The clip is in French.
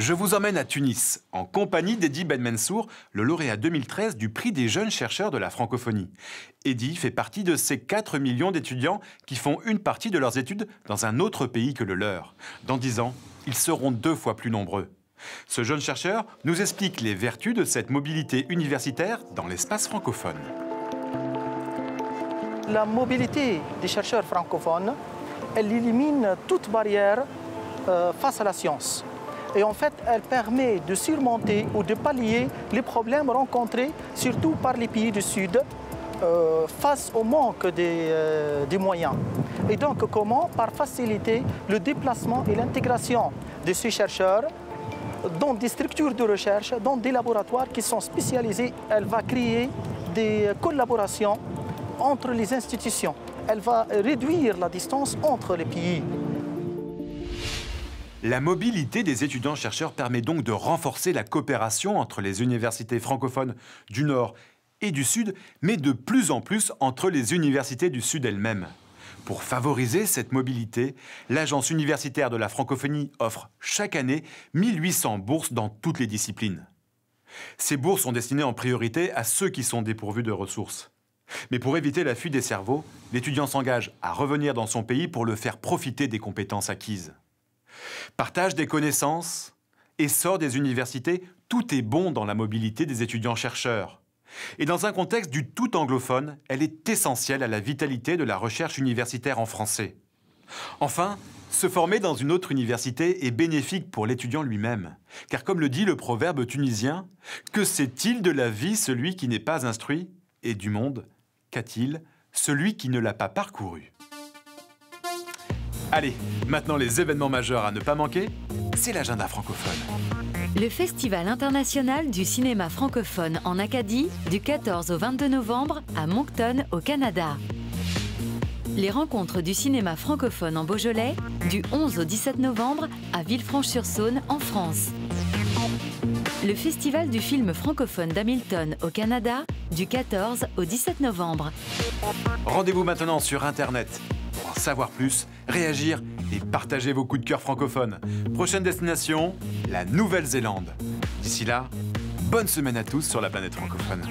Je vous emmène à Tunis, en compagnie d'Eddy Ben Mansour, le lauréat 2013 du prix des jeunes chercheurs de la francophonie. Eddy fait partie de ces 4 millions d'étudiants qui font une partie de leurs études dans un autre pays que le leur. Dans 10 ans, ils seront 2 fois plus nombreux. Ce jeune chercheur nous explique les vertus de cette mobilité universitaire dans l'espace francophone. La mobilité des chercheurs francophones, elle élimine toute barrière face à la science. Et en fait, elle permet de surmonter ou de pallier les problèmes rencontrés, surtout par les pays du Sud, face au manque des moyens. Et donc, comment? Par faciliter le déplacement et l'intégration de ces chercheurs dans des structures de recherche, dans des laboratoires qui sont spécialisés. Elle va créer des collaborations entre les institutions. Elle va réduire la distance entre les pays. La mobilité des étudiants-chercheurs permet donc de renforcer la coopération entre les universités francophones du Nord et du Sud, mais de plus en plus entre les universités du Sud elles-mêmes. Pour favoriser cette mobilité, l'Agence universitaire de la francophonie offre chaque année 1800 bourses dans toutes les disciplines. Ces bourses sont destinées en priorité à ceux qui sont dépourvus de ressources. Mais pour éviter la fuite des cerveaux, l'étudiant s'engage à revenir dans son pays pour le faire profiter des compétences acquises. Partage des connaissances, essor des universités, tout est bon dans la mobilité des étudiants-chercheurs. Et dans un contexte du tout anglophone, elle est essentielle à la vitalité de la recherche universitaire en français. Enfin, se former dans une autre université est bénéfique pour l'étudiant lui-même. Car comme le dit le proverbe tunisien, « Que sait-il de la vie celui qui n'est pas instruit ? Et du monde, qu'a-t-il celui qui ne l'a pas parcouru ?» Allez, maintenant les événements majeurs à ne pas manquer, c'est l'agenda francophone. Le Festival international du cinéma francophone en Acadie, du 14 au 22 novembre à Moncton, au Canada. Les rencontres du cinéma francophone en Beaujolais, du 11 au 17 novembre à Villefranche-sur-Saône, en France. Le Festival du film francophone d'Hamilton, au Canada, du 14 au 17 novembre. Rendez-vous maintenant sur Internet. Pour en savoir plus, réagir et partager vos coups de cœur francophones. Prochaine destination, la Nouvelle-Zélande. D'ici là, bonne semaine à tous sur la planète francophone.